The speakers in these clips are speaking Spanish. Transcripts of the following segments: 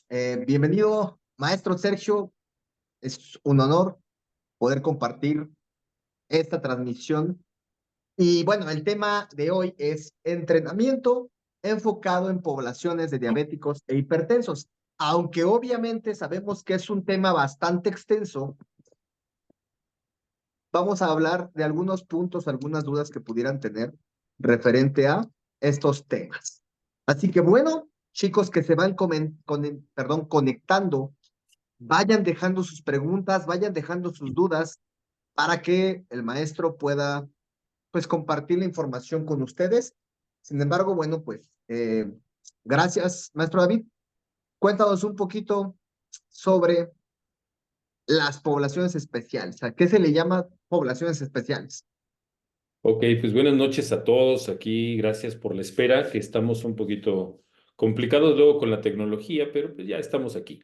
Bienvenido, maestro Sergio. Es un honor poder compartir esta transmisión. Y bueno, el tema de hoy es entrenamiento enfocado en poblaciones de diabéticos e hipertensos. Aunque obviamente sabemos que es un tema bastante extenso, vamos a hablar de algunos puntos, algunas dudas que pudieran tener referente a estos temas. Así que bueno, chicos que se van conectando, vayan dejando sus preguntas, vayan dejando sus dudas para que el maestro pueda, pues, compartir la información con ustedes. Sin embargo, bueno, pues, gracias, maestro David. Cuéntanos un poquito sobre las poblaciones especiales. ¿A qué se le llama poblaciones especiales? Ok, pues buenas noches a todos. Aquí, gracias por la espera, que estamos un poquito complicados luego con la tecnología, pero pues ya estamos aquí.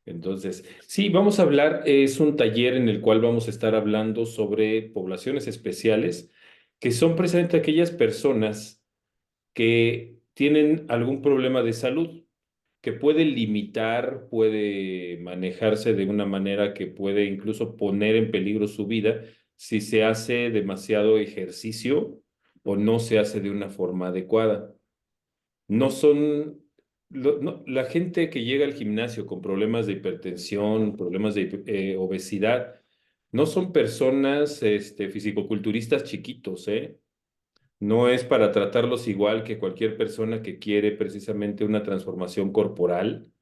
Entonces, sí, vamos a hablar, es un taller en el cual vamos a estar hablando sobre poblaciones especiales, que son precisamente aquellas personas que tienen algún problema de salud, que puede limitar, puede manejarse de una manera que puede incluso poner en peligro su vida si se hace demasiado ejercicio o no se hace de una forma adecuada. No son, la gente que llega al gimnasio con problemas de hipertensión, problemas de obesidad, no son personas fisicoculturistas chiquitos, ¿eh? No es para tratarlos igual que cualquier persona que quiere precisamente una transformación corporal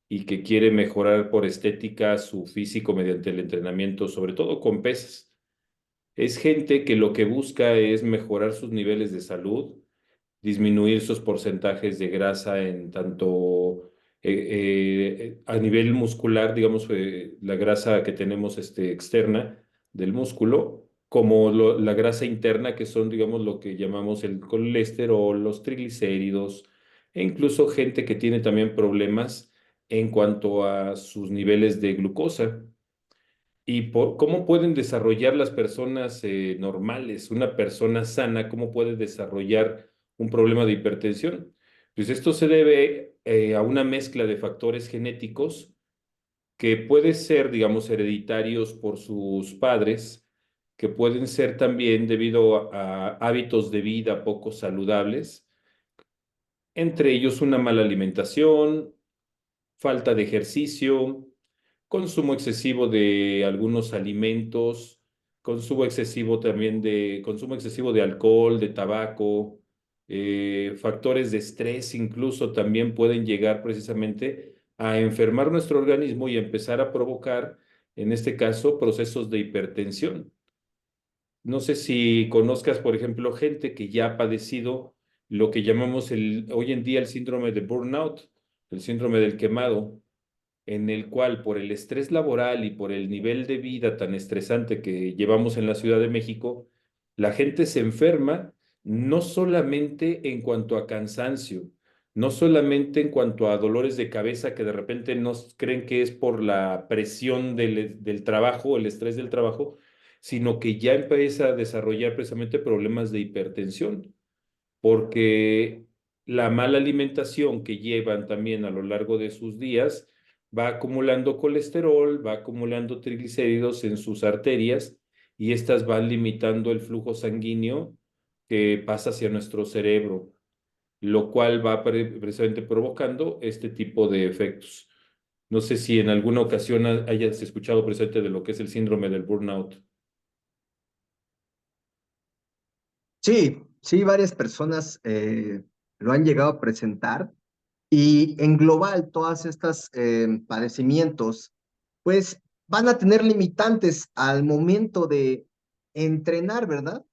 y que quiere mejorar por estética su físico mediante el entrenamiento, sobre todo con pesas. Es gente que lo que busca es mejorar sus niveles de salud, disminuir sus porcentajes de grasa en tanto a nivel muscular, digamos, la grasa que tenemos externa del músculo, como la grasa interna, que son, digamos, lo que llamamos el colesterol, los triglicéridos, e incluso gente que tiene también problemas en cuanto a sus niveles de glucosa. ¿Y cómo pueden desarrollar las personas normales, una persona sana, cómo puede desarrollar un problema de hipertensión? Pues esto se debe a una mezcla de factores genéticos que puede ser, digamos, hereditarios por sus padres, que pueden ser también debido a hábitos de vida poco saludables, entre ellos una mala alimentación, falta de ejercicio, consumo excesivo de algunos alimentos, consumo excesivo de alcohol, de tabaco, factores de estrés incluso también pueden llegar precisamente a enfermar nuestro organismo y empezar a provocar, en este caso, procesos de hipertensión. No sé si conozcas, por ejemplo, gente que ya ha padecido lo que llamamos hoy en día el síndrome de burnout, el síndrome del quemado, en el cual por el estrés laboral y por el nivel de vida tan estresante que llevamos en la Ciudad de México, la gente se enferma no solamente en cuanto a cansancio, no solamente en cuanto a dolores de cabeza que de repente nos creen que es por la presión del trabajo, el estrés del trabajo, sino que ya empieza a desarrollar precisamente problemas de hipertensión, porque la mala alimentación que llevan también a lo largo de sus días va acumulando colesterol, va acumulando triglicéridos en sus arterias y estas van limitando el flujo sanguíneo que pasa hacia nuestro cerebro, lo cual va precisamente provocando este tipo de efectos. No sé si en alguna ocasión hayas escuchado precisamente de lo que es el síndrome del burnout. Sí, sí, varias personas lo han llegado a presentar. Y en global, todas estas padecimientos, pues van a tener limitantes al momento de entrenar, ¿verdad?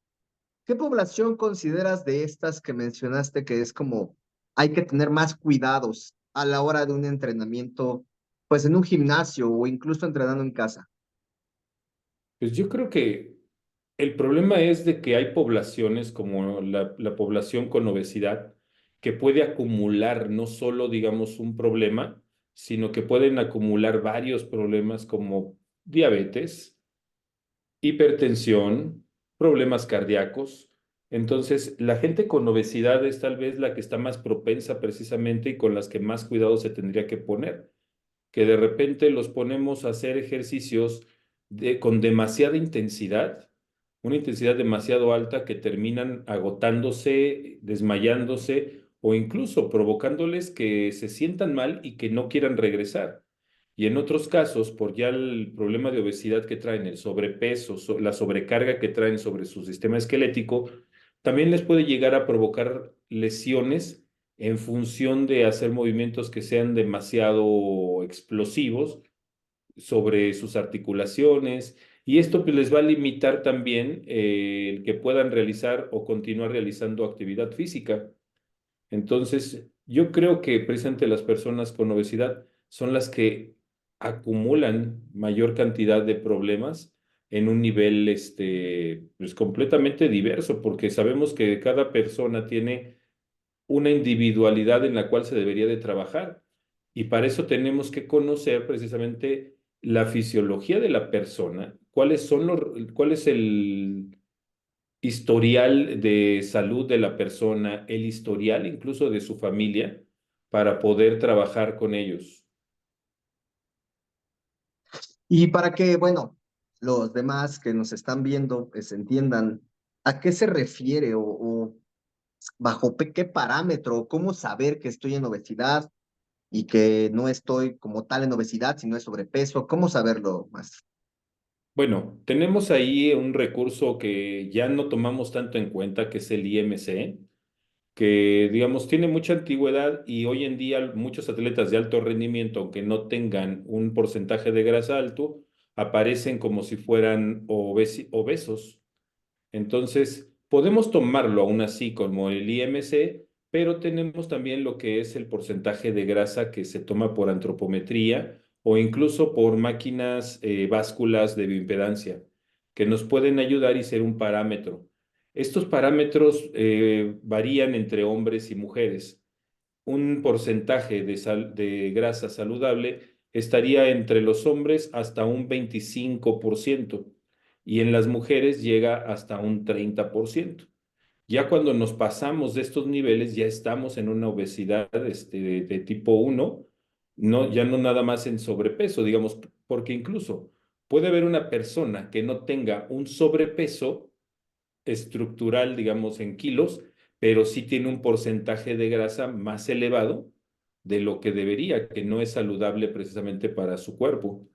¿Qué población consideras de estas que mencionaste que es como hay que tener más cuidados a la hora de un entrenamiento, pues en un gimnasio o incluso entrenando en casa? Pues yo creo que el problema es de que hay poblaciones como la población con obesidad que puede acumular no solo, digamos, un problema, sino que pueden acumular varios problemas como diabetes, hipertensión, problemas cardíacos. Entonces, la gente con obesidad es tal vez la que está más propensa precisamente y con las que más cuidado se tendría que poner, que de repente los ponemos a hacer ejercicios con demasiada intensidad, una intensidad demasiado alta que terminan agotándose, desmayándose o incluso provocándoles que se sientan mal y que no quieran regresar. Y en otros casos, por ya el problema de obesidad que traen, el sobrepeso, la sobrecarga que traen sobre su sistema esquelético, también les puede llegar a provocar lesiones en función de hacer movimientos que sean demasiado explosivos sobre sus articulaciones y esto pues, les va a limitar también el que puedan realizar o continuar realizando actividad física. Entonces, yo creo que precisamente las personas con obesidad son las que acumulan mayor cantidad de problemas en un nivel pues completamente diverso, porque sabemos que cada persona tiene una individualidad en la cual se debería de trabajar. Y para eso tenemos que conocer precisamente la fisiología de la persona, cuál es el historial de salud de la persona, el historial incluso de su familia, para poder trabajar con ellos. Y para que, bueno, los demás que nos están viendo pues entiendan a qué se refiere o bajo qué parámetro, cómo saber que estoy en obesidad y que no estoy como tal en obesidad, sino es sobrepeso, cómo saberlo más. Bueno, tenemos ahí un recurso que ya no tomamos tanto en cuenta, que es el IMC, que digamos tiene mucha antigüedad y hoy en día muchos atletas de alto rendimiento, aunque no tengan un porcentaje de grasa alto, aparecen como si fueran obesos. Entonces, podemos tomarlo aún así como el IMC, pero tenemos también lo que es el porcentaje de grasa que se toma por antropometría o incluso por máquinas básculas de bioimpedancia, que nos pueden ayudar y ser un parámetro. Estos parámetros varían entre hombres y mujeres. Un porcentaje de grasa saludable estaría entre los hombres hasta un 25% y en las mujeres llega hasta un 30%. Ya cuando nos pasamos de estos niveles, ya estamos en una obesidad de tipo uno, no, ya no nada más en sobrepeso, digamos, porque incluso puede haber una persona que no tenga un sobrepeso estructural, digamos, en kilos, pero sí tiene un porcentaje de grasa más elevado de lo que debería, que no es saludable precisamente para su cuerpo.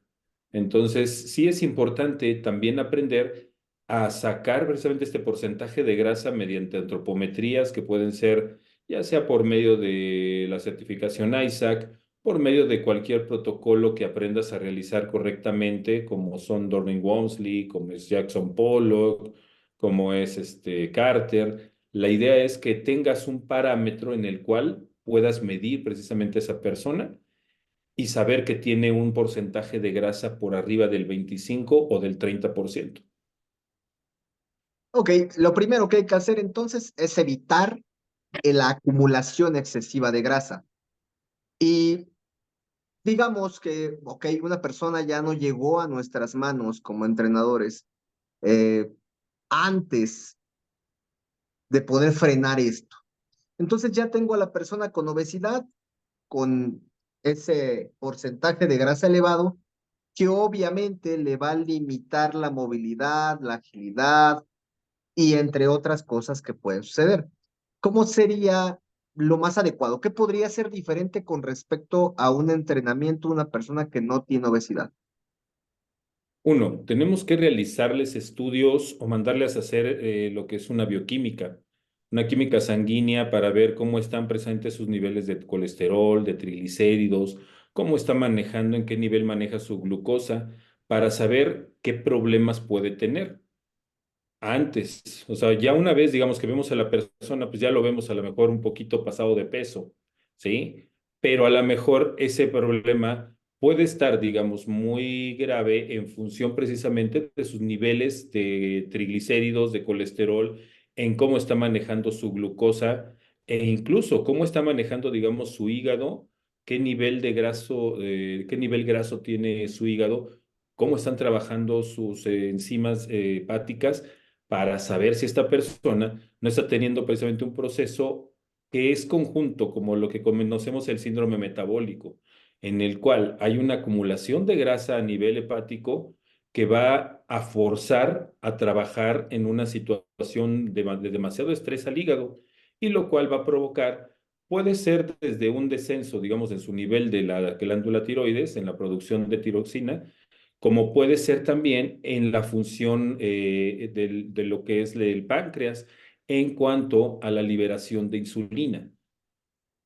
Entonces, sí es importante también aprender a sacar precisamente este porcentaje de grasa mediante antropometrías que pueden ser ya sea por medio de la certificación ISAC, por medio de cualquier protocolo que aprendas a realizar correctamente, como son Dorning-Walmsley, como es Jackson Pollock, como es Carter. La idea es que tengas un parámetro en el cual puedas medir precisamente a esa persona y saber que tiene un porcentaje de grasa por arriba del 25 o del 30%. Ok, lo primero que hay que hacer entonces es evitar la acumulación excesiva de grasa. Y digamos que, ok, una persona ya no llegó a nuestras manos como entrenadores eh, antes de poder frenar esto. Entonces ya tengo a la persona con obesidad, con ese porcentaje de grasa elevado, que obviamente le va a limitar la movilidad, la agilidad y entre otras cosas que pueden suceder. ¿Cómo sería lo más adecuado? ¿Qué podría ser diferente con respecto a un entrenamiento de una persona que no tiene obesidad? Uno, tenemos que realizarles estudios o mandarles a hacer lo que es una química sanguínea para ver cómo están presentes sus niveles de colesterol, de triglicéridos, cómo está manejando, en qué nivel maneja su glucosa, para saber qué problemas puede tener. Antes, o sea, ya una vez, digamos, que vemos a la persona, pues ya lo vemos a lo mejor un poquito pasado de peso, ¿sí? Pero a lo mejor ese problema puede estar, digamos, muy grave en función precisamente de sus niveles de triglicéridos, de colesterol, en cómo está manejando su glucosa e incluso cómo está manejando, digamos, su hígado, qué nivel graso tiene su hígado, cómo están trabajando sus enzimas hepáticas para saber si esta persona no está teniendo precisamente un proceso que es conjunto, como lo que conocemos el síndrome metabólico, en el cual hay una acumulación de grasa a nivel hepático que va a forzar a trabajar en una situación de demasiado estrés al hígado, y lo cual va a provocar, puede ser desde un descenso, digamos, en su nivel de la glándula tiroides, en la producción de tiroxina, como puede ser también en la función de lo que es el páncreas en cuanto a la liberación de insulina,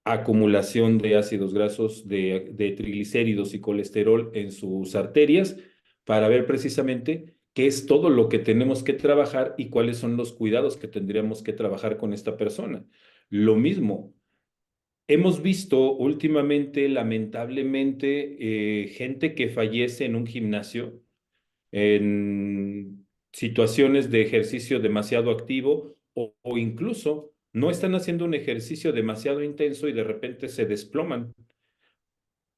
acumulación de ácidos grasos, de triglicéridos y colesterol en sus arterias, para ver precisamente qué es todo lo que tenemos que trabajar y cuáles son los cuidados que tendríamos que trabajar con esta persona. Lo mismo. Hemos visto últimamente, lamentablemente, gente que fallece en un gimnasio en situaciones de ejercicio demasiado activo, o incluso no están haciendo un ejercicio demasiado intenso y de repente se desploman.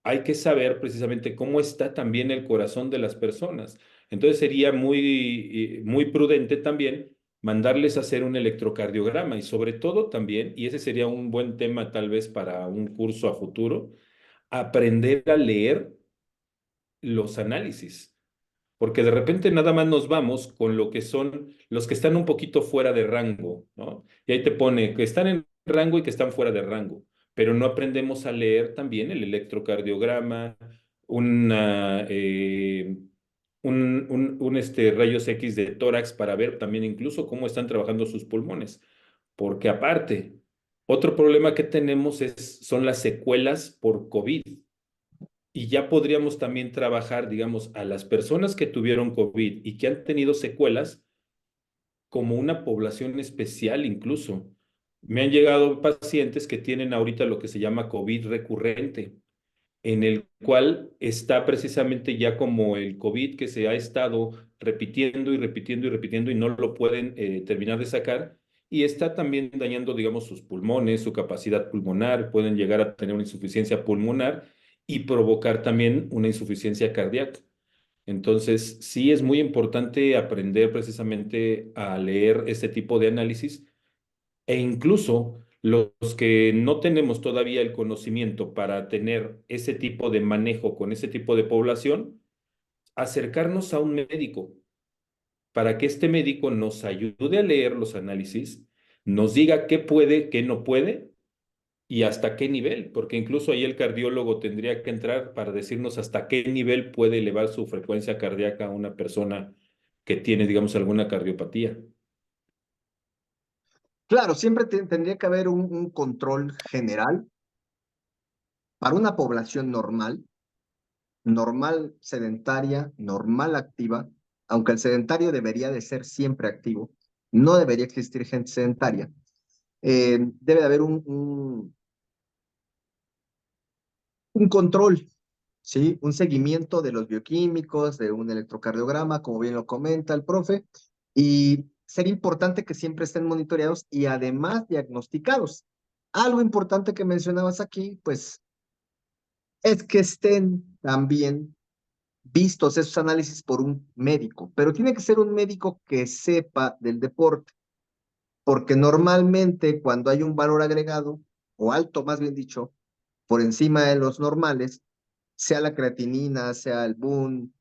Hay que saber precisamente cómo está también el corazón de las personas. Entonces sería muy prudente también mandarles a hacer un electrocardiograma, y sobre todo también, y ese sería un buen tema tal vez para un curso a futuro, aprender a leer los análisis, porque de repente nada más nos vamos con lo que son los que están un poquito fuera de rango, ¿no? Y ahí te pone que están en rango y que están fuera de rango, pero no aprendemos a leer también el electrocardiograma, una, rayos X de tórax, para ver también incluso cómo están trabajando sus pulmones, porque aparte, otro problema que tenemos son las secuelas por COVID. Y ya podríamos también trabajar, digamos, a las personas que tuvieron COVID y que han tenido secuelas como una población especial incluso. Me han llegado pacientes que tienen ahorita lo que se llama COVID recurrente, en el cual está precisamente ya como el COVID que se ha estado repitiendo y repitiendo y repitiendo y no lo pueden terminar de sacar, y está también dañando, digamos, sus pulmones, su capacidad pulmonar, pueden llegar a tener una insuficiencia pulmonar y provocar también una insuficiencia cardíaca. Entonces, sí es muy importante aprender precisamente a leer este tipo de análisis, e incluso los que no tenemos todavía el conocimiento para tener ese tipo de manejo con ese tipo de población, acercarnos a un médico para que este médico nos ayude a leer los análisis, nos diga qué puede, qué no puede y hasta qué nivel, porque incluso ahí el cardiólogo tendría que entrar para decirnos hasta qué nivel puede elevar su frecuencia cardíaca a una persona que tiene, digamos, alguna cardiopatía. Claro, siempre tendría que haber un control general para una población normal, normal sedentaria, normal activa, aunque el sedentario debería de ser siempre activo, no debería existir gente sedentaria. Debe de haber un control, ¿sí? Un seguimiento de los bioquímicos, de un electrocardiograma, como bien lo comenta el profe, y sería importante que siempre estén monitoreados y además diagnosticados. Algo importante que mencionabas aquí, pues, es que estén también vistos esos análisis por un médico, pero tiene que ser un médico que sepa del deporte, porque normalmente cuando hay un valor agregado, o alto más bien dicho, por encima de los normales, sea la creatinina, sea el BUN,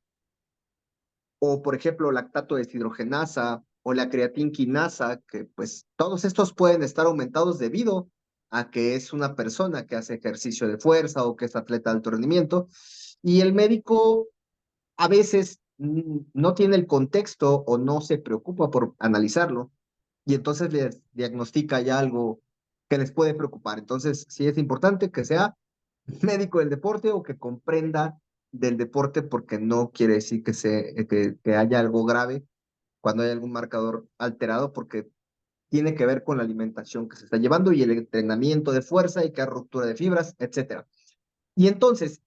o por ejemplo lactato deshidrogenasa o la creatinquinasa, que pues todos estos pueden estar aumentados debido a que es una persona que hace ejercicio de fuerza o que es atleta de alto rendimiento, y el médico a veces no tiene el contexto o no se preocupa por analizarlo, y entonces les diagnostica ya algo que les puede preocupar. Entonces, sí es importante que sea médico del deporte o que comprenda del deporte, porque no quiere decir que haya algo grave cuando hay algún marcador alterado, porque tiene que ver con la alimentación que se está llevando y el entrenamiento de fuerza y que hay ruptura de fibras, etcétera. Y entonces,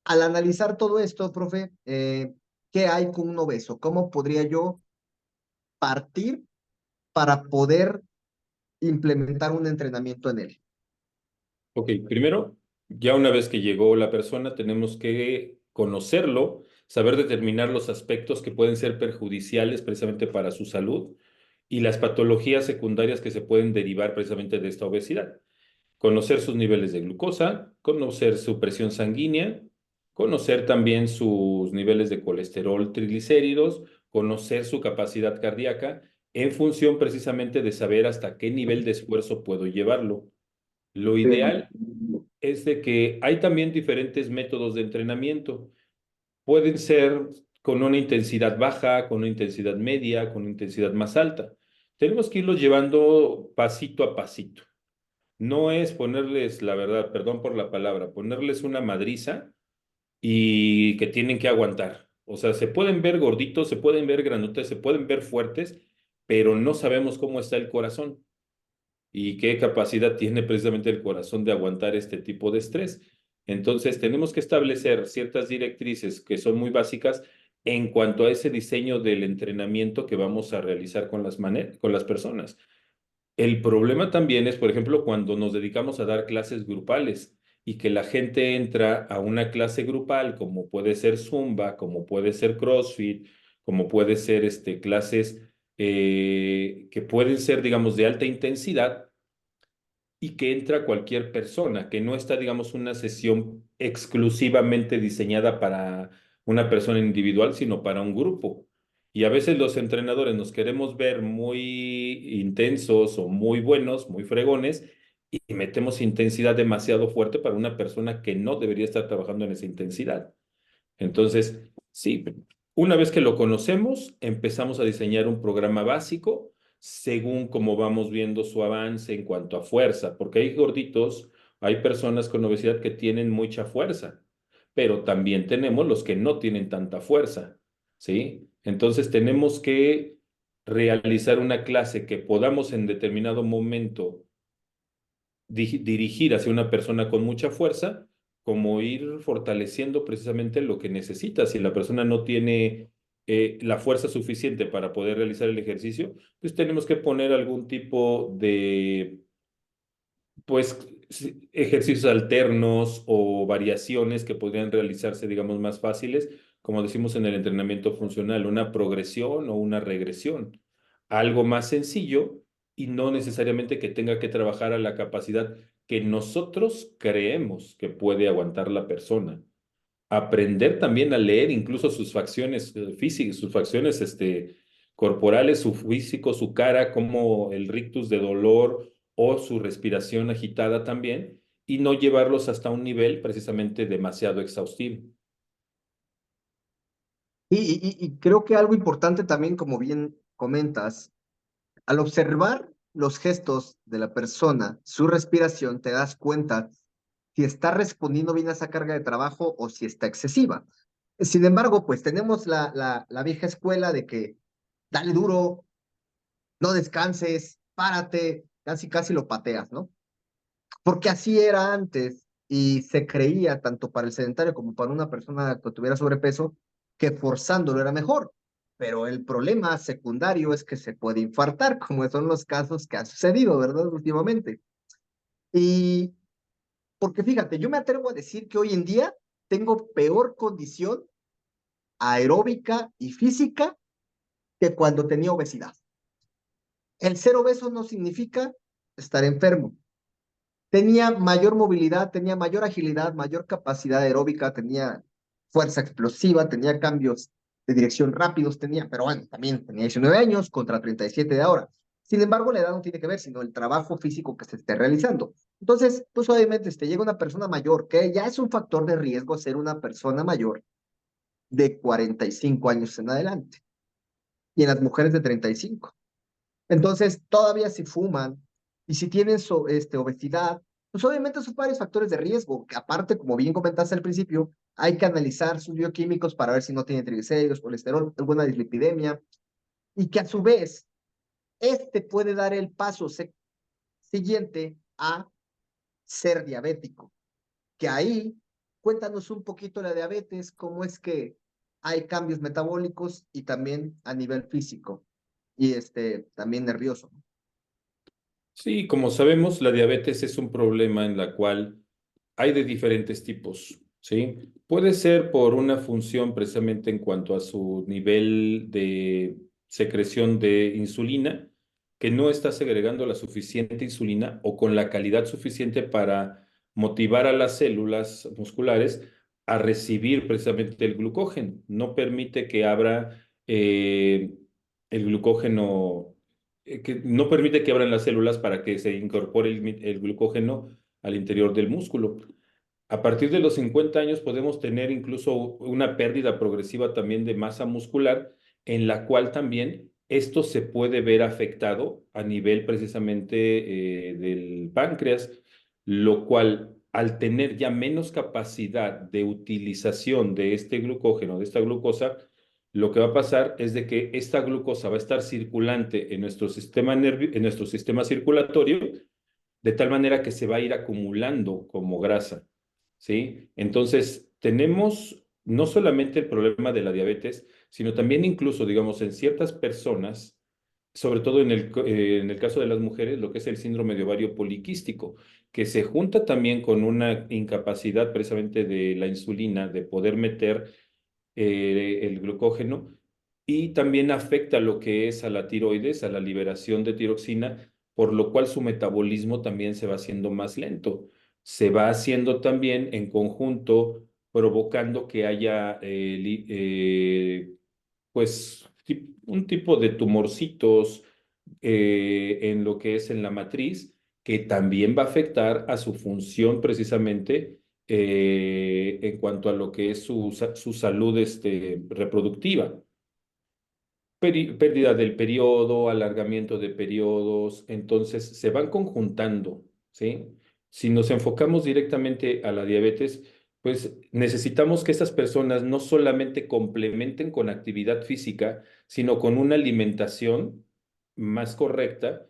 al analizar todo esto, profe, ¿qué hay con un obeso? ¿Cómo podría yo partir para poder implementar un entrenamiento en él? Ok, primero, ya una vez que llegó la persona, tenemos que conocerlo saber determinar los aspectos que pueden ser perjudiciales precisamente para su salud y las patologías secundarias que se pueden derivar precisamente de esta obesidad. Conocer sus niveles de glucosa, conocer su presión sanguínea, conocer también sus niveles de colesterol, triglicéridos, conocer su capacidad cardíaca en función precisamente de saber hasta qué nivel de esfuerzo puedo llevarlo. Lo Sí. ideal es de que hay también diferentes métodos de entrenamiento. Pueden ser con una intensidad baja, con una intensidad media, con una intensidad más alta. Tenemos que irlos llevando pasito a pasito. No es ponerles, la verdad, perdón por la palabra, ponerles una madriza y que tienen que aguantar. O sea, se pueden ver gorditos, se pueden ver grandotes, se pueden ver fuertes, pero no sabemos cómo está el corazón y qué capacidad tiene precisamente el corazón de aguantar este tipo de estrés. Entonces, tenemos que establecer ciertas directrices que son muy básicas en cuanto a ese diseño del entrenamiento que vamos a realizar con con las personas. El problema también es, por ejemplo, cuando nos dedicamos a dar clases grupales y que la gente entra a una clase grupal, como puede ser Zumba, como puede ser CrossFit, como puede ser clases que pueden ser, digamos, de alta intensidad y que entra cualquier persona, que no está, digamos, una sesión exclusivamente diseñada para una persona individual, sino para un grupo. Y a veces los entrenadores nos queremos ver muy intensos o muy buenos, muy fregones, y metemos intensidad demasiado fuerte para una persona que no debería estar trabajando en esa intensidad. Entonces, sí, una vez que lo conocemos, empezamos a diseñar un programa básico según cómo vamos viendo su avance en cuanto a fuerza, porque hay gorditos, hay personas con obesidad que tienen mucha fuerza, pero también tenemos los que no tienen tanta fuerza, ¿sí? Entonces tenemos que realizar una clase que podamos en determinado momento dirigir hacia una persona con mucha fuerza, como ir fortaleciendo precisamente lo que necesita. Si la persona no tiene la fuerza suficiente para poder realizar el ejercicio, pues tenemos que poner algún tipo de, pues, ejercicios alternos o variaciones que podrían realizarse, digamos, más fáciles, como decimos en el entrenamiento funcional, una progresión o una regresión. Algo más sencillo y no necesariamente que tenga que trabajar a la capacidad que nosotros creemos que puede aguantar la persona. Aprender también a leer incluso sus facciones físicas, sus facciones corporales, su físico, su cara, como el rictus de dolor o su respiración agitada también, y no llevarlos hasta un nivel precisamente demasiado exhaustivo. Y creo que algo importante también, como bien comentas, al observar los gestos de la persona, su respiración, te das cuenta si está respondiendo bien a esa carga de trabajo o si está excesiva. Sin embargo, pues tenemos la vieja escuela de que dale duro, no descanses, párate, casi casi lo pateas, ¿no? Porque así era antes y se creía, tanto para el sedentario como para una persona que tuviera sobrepeso, que forzándolo era mejor. Pero el problema secundario es que se puede infartar, como son los casos que han sucedido, ¿verdad? Últimamente. Y porque fíjate, yo me atrevo a decir que hoy en día tengo peor condición aeróbica y física que cuando tenía obesidad. El ser obeso no significa estar enfermo. Tenía mayor movilidad, tenía mayor agilidad, mayor capacidad aeróbica, tenía fuerza explosiva, tenía cambios de dirección rápidos, tenía, pero bueno, también tenía 19 años contra 37 de ahora. Sin embargo, la edad no tiene que ver, sino el trabajo físico que se esté realizando. Entonces, pues obviamente, te llega una persona mayor, que ya es un factor de riesgo ser una persona mayor de 45 años en adelante, y en las mujeres de 35. Entonces, todavía si fuman y si tienen obesidad, pues obviamente son varios factores de riesgo, que aparte, como bien comentaste al principio, hay que analizar sus bioquímicos para ver si no tienen triglicéridos, colesterol, alguna dislipidemia, y que a su vez, puede dar el paso siguiente a ser diabético, que ahí, cuéntanos un poquito la diabetes, cómo es que hay cambios metabólicos y también a nivel físico y también nervioso. Sí, como sabemos, la diabetes es un problema en la cual hay de diferentes tipos. ¿sí? Puede ser por una función precisamente en cuanto a su nivel de secreción de insulina, que no está segregando la suficiente insulina o con la calidad suficiente para motivar a las células musculares a recibir precisamente el glucógeno. No permite que abra el glucógeno, que no permite que abran las células para que se incorpore el glucógeno al interior del músculo. A partir de los 50 años podemos tener incluso una pérdida progresiva también de masa muscular, en la cual también esto se puede ver afectado a nivel precisamente del páncreas, lo cual al tener ya menos capacidad de utilización de este glucógeno, de esta glucosa, lo que va a pasar es de que esta glucosa va a estar circulante en nuestro sistema en nuestro sistema circulatorio, de tal manera que se va a ir acumulando como grasa. ¿Sí? Entonces, tenemos no solamente el problema de la diabetes, sino también incluso, digamos, en ciertas personas, sobre todo en el caso de las mujeres, lo que es el síndrome de ovario poliquístico, que se junta también con una incapacidad precisamente de la insulina de poder meter el glucógeno y también afecta lo que es a la tiroides, a la liberación de tiroxina, por lo cual su metabolismo también se va haciendo más lento. Se va haciendo también en conjunto, provocando que haya pues un tipo de tumorcitos en lo que es en la matriz, que también va a afectar a su función precisamente en cuanto a lo que es su salud reproductiva. Pérdida del periodo, alargamiento de periodos, entonces se van conjuntando, ¿sí? Si nos enfocamos directamente a la diabetes, pues necesitamos que estas personas no solamente complementen con actividad física, sino con una alimentación más correcta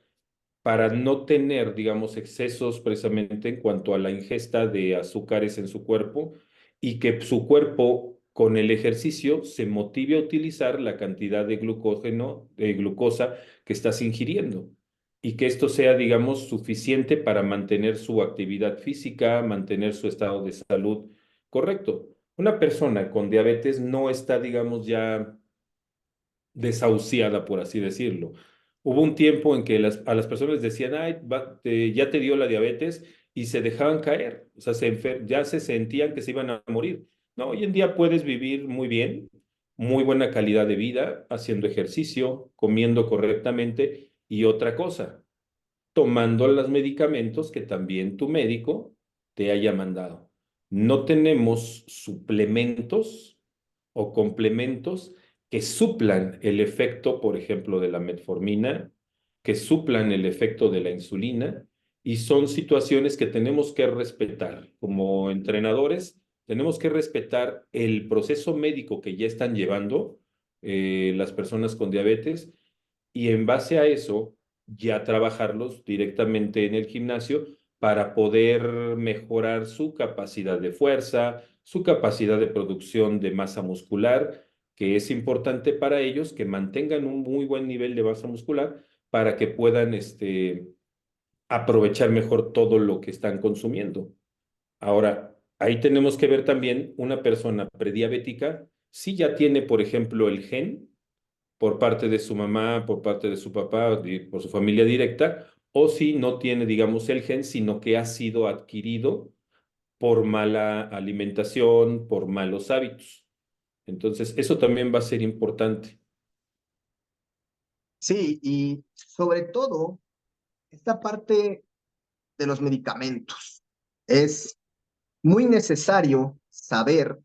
para no tener, digamos, excesos precisamente en cuanto a la ingesta de azúcares en su cuerpo y que su cuerpo con el ejercicio se motive a utilizar la cantidad de glucógeno, de glucosa que estás ingiriendo y que esto sea, digamos, suficiente para mantener su actividad física, mantener su estado de salud correcto. Una persona con diabetes no está, digamos, ya desahuciada, por así decirlo. Hubo un tiempo en que a las personas les decían, ay, ya te dio la diabetes y se dejaban caer, o sea, ya se sentían que se iban a morir. No, hoy en día puedes vivir muy bien, muy buena calidad de vida, haciendo ejercicio, comiendo correctamente y otra cosa, tomando los medicamentos que también tu médico te haya mandado. No tenemos suplementos o complementos que suplan el efecto, por ejemplo, de la metformina, que suplan el efecto de la insulina, y son situaciones que tenemos que respetar. Como entrenadores, tenemos que respetar el proceso médico que ya están llevando las personas con diabetes y en base a eso ya trabajarlos directamente en el gimnasio para poder mejorar su capacidad de fuerza, su capacidad de producción de masa muscular, que es importante para ellos que mantengan un muy buen nivel de masa muscular para que puedan aprovechar mejor todo lo que están consumiendo. Ahora, ahí tenemos que ver también una persona prediabética, si ya tiene, por ejemplo, el gen por parte de su mamá, por parte de su papá, por su familia directa, o si no tiene, digamos, el gen, sino que ha sido adquirido por mala alimentación, por malos hábitos. Entonces, eso también va a ser importante. Sí, y sobre todo, esta parte de los medicamentos. Es muy necesario saber,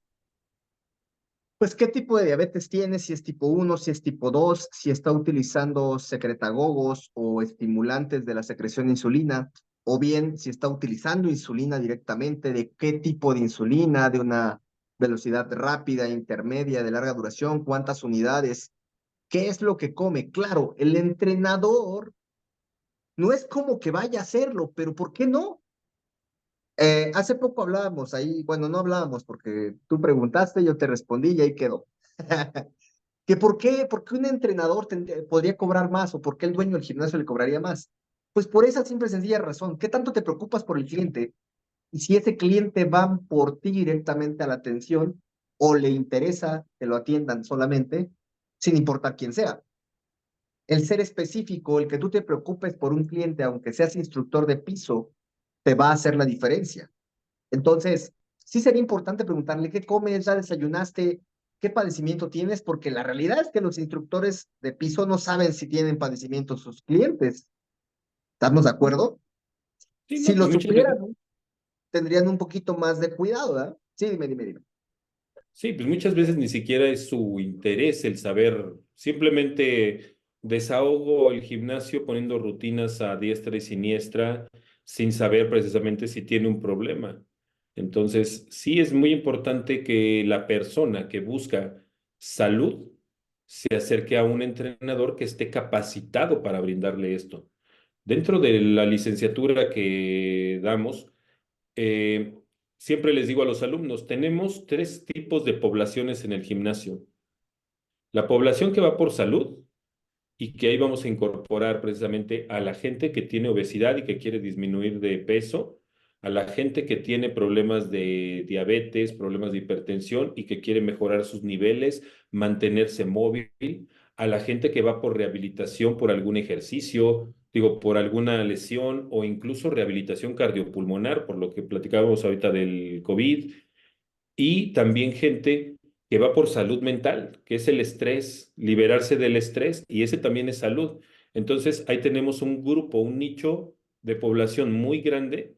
pues, qué tipo de diabetes tiene, si es tipo 1, si es tipo 2, si está utilizando secretagogos o estimulantes de la secreción de insulina, o bien si está utilizando insulina directamente, de qué tipo de insulina, de una velocidad rápida, intermedia, de larga duración, cuántas unidades, qué es lo que come. Claro, el entrenador no es como que vaya a hacerlo, pero ¿por qué no? Hace poco hablábamos ahí, bueno, no hablábamos porque tú preguntaste, yo te respondí y ahí quedó. Que por qué un entrenador podría cobrar más o por qué el dueño del gimnasio le cobraría más. Pues por esa simple y sencilla razón. ¿Qué tanto te preocupas por el cliente? Y si ese cliente va por ti directamente a la atención o le interesa que lo atiendan solamente, sin importar quién sea. El ser específico, el que tú te preocupes por un cliente, aunque seas instructor de piso, te va a hacer la diferencia. Entonces, sí sería importante preguntarle qué comes, ya desayunaste, qué padecimiento tienes, porque la realidad es que los instructores de piso no saben si tienen padecimiento sus clientes. ¿Estamos de acuerdo? Sí, Si no, lo pues muchas veces. supieran, tendrían un poquito más de cuidado, ¿verdad? Sí, dime. Sí, pues muchas veces ni siquiera es su interés el saber, simplemente desahogo el gimnasio poniendo rutinas a diestra y siniestra sin saber precisamente si tiene un problema. Entonces, sí es muy importante que la persona que busca salud se acerque a un entrenador que esté capacitado para brindarle esto. Dentro de la licenciatura que damos, eh, siempre les digo a los alumnos, tenemos tres tipos de poblaciones en el gimnasio. La población que va por salud y que ahí vamos a incorporar precisamente a la gente que tiene obesidad y que quiere disminuir de peso, a la gente que tiene problemas de diabetes, problemas de hipertensión y que quiere mejorar sus niveles, mantenerse móvil, a la gente que va por rehabilitación por algún ejercicio, digo, por alguna lesión o incluso rehabilitación cardiopulmonar, por lo que platicábamos ahorita del COVID, y también gente que va por salud mental, que es el estrés, liberarse del estrés, y ese también es salud. Entonces, ahí tenemos un grupo, un nicho de población muy grande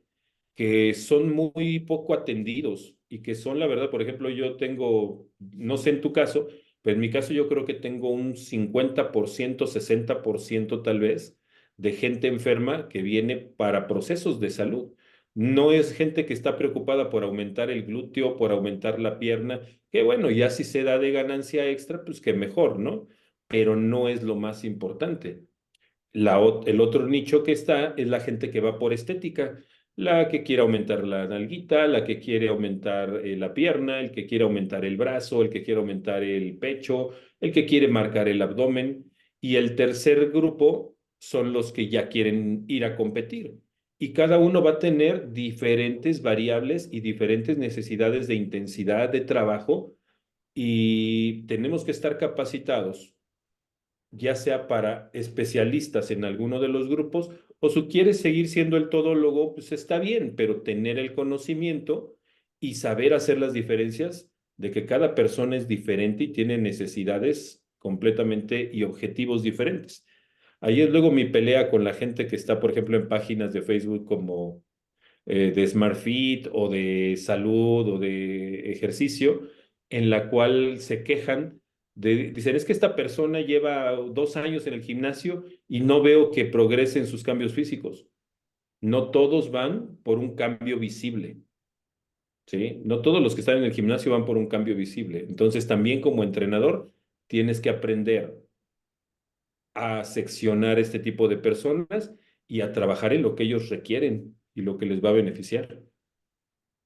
que son muy poco atendidos y que son, la verdad, por ejemplo, yo tengo, no sé en tu caso, pero en mi caso yo creo que tengo un 50%, 60% tal vez de gente enferma que viene para procesos de salud. No es gente que está preocupada por aumentar el glúteo, por aumentar la pierna, que bueno, ya si se da de ganancia extra, pues que mejor, ¿no? Pero no es lo más importante. El otro nicho que está es la gente que va por estética, la que quiere aumentar la nalguita, la que quiere aumentar la pierna, el que quiere aumentar el brazo, el que quiere aumentar el pecho, el que quiere marcar el abdomen. Y el tercer grupo son los que ya quieren ir a competir. Y cada uno va a tener diferentes variables y diferentes necesidades de intensidad de trabajo y tenemos que estar capacitados ya sea para especialistas en alguno de los grupos, o si quieres seguir siendo el todólogo, pues está bien, pero tener el conocimiento y saber hacer las diferencias de que cada persona es diferente y tiene necesidades completamente y objetivos diferentes. Ahí es luego mi pelea con la gente que está, por ejemplo, en páginas de Facebook como de Smart Fit o de salud o de ejercicio, en la cual se quejan dicen, es que esta persona lleva 2 años en el gimnasio y no veo que progrese en sus cambios físicos. No todos van por un cambio visible, ¿sí? No todos los que están en el gimnasio van por un cambio visible. Entonces, también como entrenador, tienes que aprender a seccionar este tipo de personas y a trabajar en lo que ellos requieren y lo que les va a beneficiar.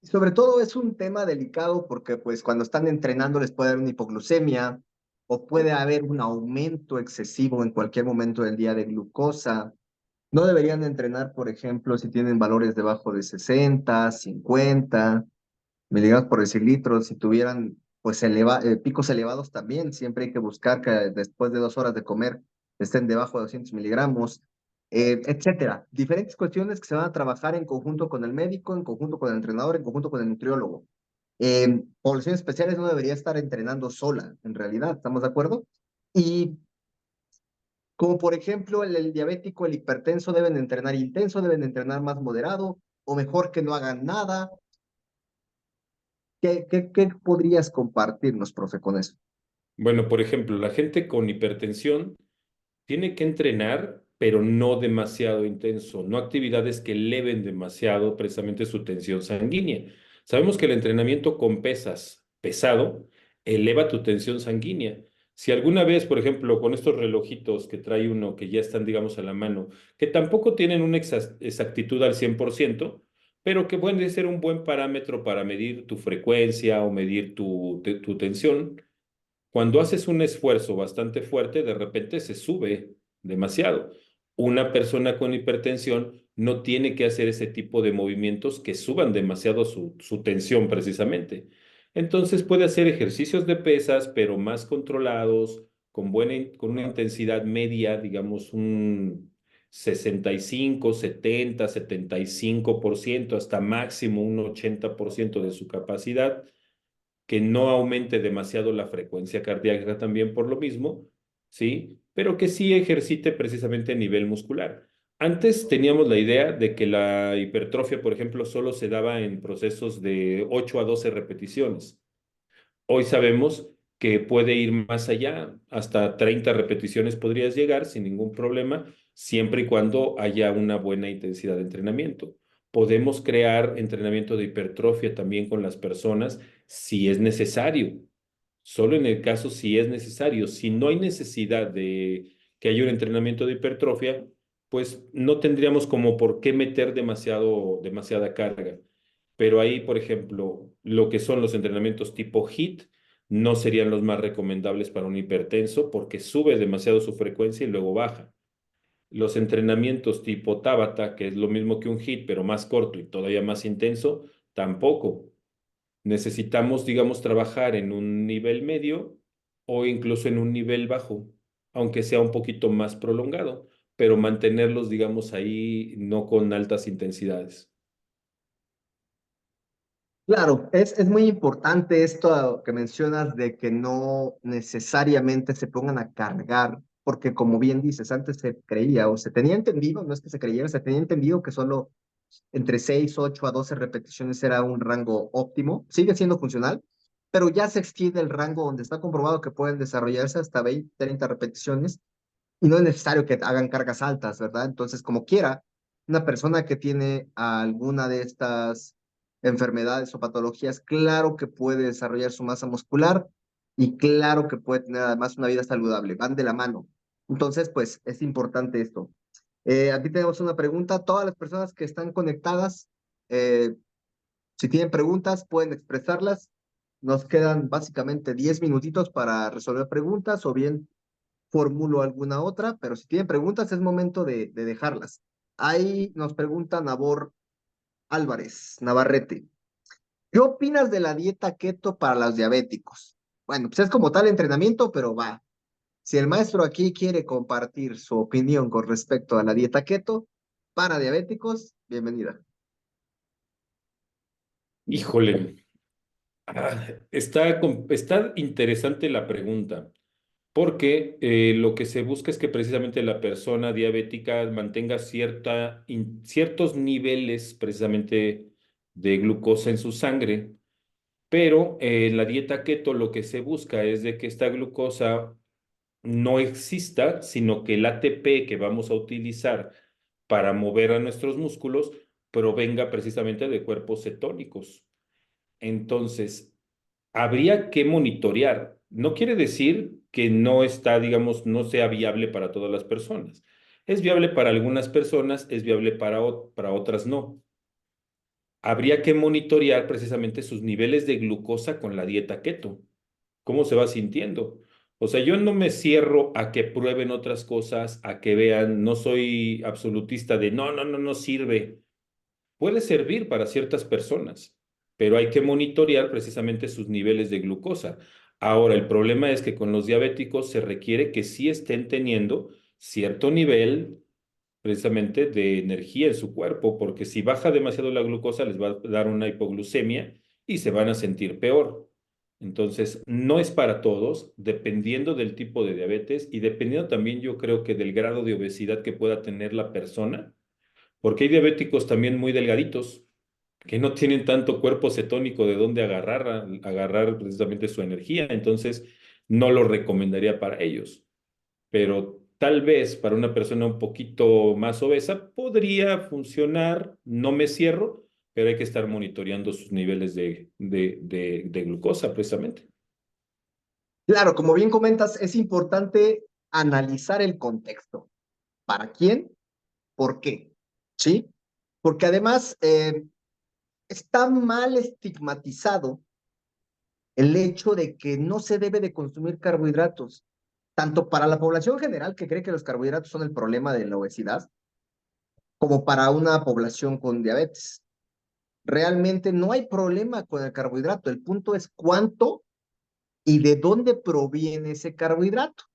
Y sobre todo es un tema delicado porque pues cuando están entrenando les puede dar una hipoglucemia o puede haber un aumento excesivo en cualquier momento del día de glucosa. No deberían entrenar, por ejemplo, si tienen valores debajo de 60, 50 miligramos por decilitro. Si tuvieran pues picos elevados también, siempre hay que buscar que después de 2 horas de comer estén debajo de 200 miligramos, etcétera. Diferentes cuestiones que se van a trabajar en conjunto con el médico, en conjunto con el entrenador, en conjunto con el nutriólogo. Poblaciones especiales no debería estar entrenando sola, en realidad, ¿estamos de acuerdo? Y como por ejemplo el diabético, el hipertenso deben entrenar intenso, deben entrenar más moderado, o mejor que no hagan nada. ¿Qué podrías compartirnos, profe, con eso? Bueno, por ejemplo, la gente con hipertensión tiene que entrenar, pero no demasiado intenso, no actividades que eleven demasiado precisamente su tensión sanguínea. Sabemos que el entrenamiento con pesas pesado eleva tu tensión sanguínea. Si alguna vez, por ejemplo, con estos relojitos que trae uno que ya están, digamos, a la mano, que tampoco tienen una exactitud al 100%, pero que pueden ser un buen parámetro para medir tu frecuencia o medir tu tensión, cuando haces un esfuerzo bastante fuerte, de repente se sube demasiado. Una persona con hipertensión no tiene que hacer ese tipo de movimientos que suban demasiado su tensión precisamente. Entonces puede hacer ejercicios de pesas, pero más controlados, con una intensidad media, digamos un 65, 70, 75%, hasta máximo un 80% de su capacidad, que no aumente demasiado la frecuencia cardíaca también por lo mismo, ¿sí? Pero que sí ejercite precisamente a nivel muscular. Antes teníamos la idea de que la hipertrofia, por ejemplo, solo se daba en procesos de 8 a 12 repeticiones. Hoy sabemos que puede ir más allá, hasta 30 repeticiones podrías llegar sin ningún problema, siempre y cuando haya una buena intensidad de entrenamiento. Podemos crear entrenamiento de hipertrofia también con las personas si es necesario, solo en el caso si es necesario. Si no hay necesidad de que haya un entrenamiento de hipertrofia, pues no tendríamos como por qué meter demasiada carga. Pero ahí, por ejemplo, lo que son los entrenamientos tipo HIIT no serían los más recomendables para un hipertenso porque sube demasiado su frecuencia y luego baja. Los entrenamientos tipo Tabata, que es lo mismo que un HIIT, pero más corto y todavía más intenso, tampoco. Necesitamos, digamos, trabajar en un nivel medio o incluso en un nivel bajo, aunque sea un poquito más prolongado, pero mantenerlos, digamos, ahí no con altas intensidades. Claro, es muy importante esto que mencionas de que no necesariamente se pongan a cargar, porque como bien dices, antes se creía o se tenía entendido, no es que se creyera, se tenía entendido que solo entre 6, 8 a 12 repeticiones era un rango óptimo, sigue siendo funcional, pero ya se extiende el rango donde está comprobado que pueden desarrollarse hasta 20, 30 repeticiones y no es necesario que hagan cargas altas, ¿verdad? Entonces, como quiera, una persona que tiene alguna de estas enfermedades o patologías, claro que puede desarrollar su masa muscular y claro que puede tener además una vida saludable, van de la mano. Entonces, pues es importante esto. Aquí tenemos una pregunta. Todas las personas que están conectadas, eh, si tienen preguntas, pueden expresarlas. Nos quedan básicamente 10 minutitos para resolver preguntas o bien formulo alguna otra, pero si tienen preguntas es momento de dejarlas. Ahí nos pregunta Nabor Álvarez, Navarrete. ¿Qué opinas de la dieta keto para los diabéticos? Bueno, pues es como tal entrenamiento, pero va. Si el maestro aquí quiere compartir su opinión con respecto a la dieta keto para diabéticos, bienvenida. Híjole, está interesante la pregunta, porque lo que se busca es que precisamente la persona diabética mantenga ciertos niveles precisamente de glucosa en su sangre, pero en la dieta keto lo que se busca es de que esta glucosa no exista, sino que el ATP que vamos a utilizar para mover a nuestros músculos provenga precisamente de cuerpos cetónicos. Entonces, habría que monitorear. No quiere decir que no está, digamos, no sea viable para todas las personas. Es viable para algunas personas, es viable para otras no. Habría que monitorear precisamente sus niveles de glucosa con la dieta keto. ¿Cómo se va sintiendo? O sea, yo no me cierro a que prueben otras cosas, a que vean, no soy absolutista de no, no, no, no sirve. Puede servir para ciertas personas, pero hay que monitorear precisamente sus niveles de glucosa. Ahora, el problema es que con los diabéticos se requiere que sí estén teniendo cierto nivel precisamente de energía en su cuerpo, porque si baja demasiado la glucosa les va a dar una hipoglucemia y se van a sentir peor. Entonces, no es para todos, dependiendo del tipo de diabetes y dependiendo también yo creo que del grado de obesidad que pueda tener la persona, porque hay diabéticos también muy delgaditos que no tienen tanto cuerpo cetónico de dónde agarrar precisamente su energía, entonces no lo recomendaría para ellos, pero tal vez para una persona un poquito más obesa podría funcionar, no me cierro, pero hay que estar monitoreando sus niveles de glucosa precisamente. Claro, como bien comentas, es importante analizar el contexto. ¿Para quién? ¿Por qué? ¿Sí? Porque además está mal estigmatizado el hecho de que no se debe de consumir carbohidratos, tanto para la población general que cree que los carbohidratos son el problema de la obesidad, como para una población con diabetes. Realmente no hay problema con el carbohidrato. El punto es cuánto y de dónde proviene ese carbohidrato.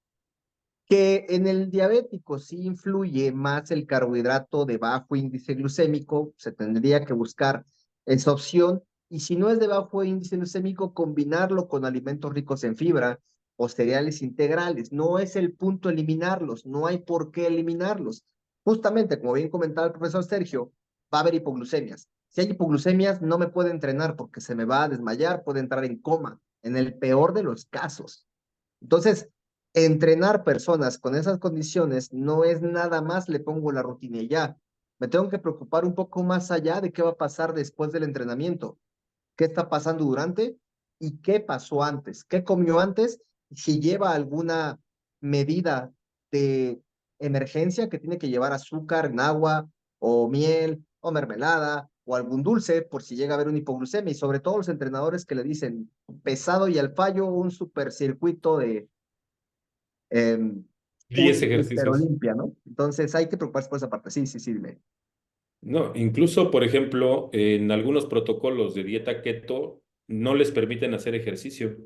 Que en el diabético sí influye más el carbohidrato de bajo índice glucémico, se tendría que buscar esa opción, y si no es de bajo índice glucémico, combinarlo con alimentos ricos en fibra o cereales integrales. No es el punto eliminarlos, no hay por qué eliminarlos. Justamente, como bien comentaba el profesor Sergio, va a haber hipoglucemias. Si hay hipoglucemias, no me puede entrenar porque se me va a desmayar, puede entrar en coma, en el peor de los casos. Entonces, entrenar personas con esas condiciones no es nada más le pongo la rutina y ya. Me tengo que preocupar un poco más allá de qué va a pasar después del entrenamiento, qué está pasando durante y qué pasó antes, qué comió antes, si lleva alguna medida de emergencia que tiene que llevar azúcar en agua o miel o mermelada o algún dulce por si llega a haber un hipoglucemia y sobre todo los entrenadores que le dicen pesado y al fallo un supercircuito de 10 un ejercicios. hiperolimpia, ¿no? Entonces hay que preocuparse por esa parte. Sí, sí, sí, dime. No, incluso, por ejemplo, en algunos protocolos de dieta keto no les permiten hacer ejercicio.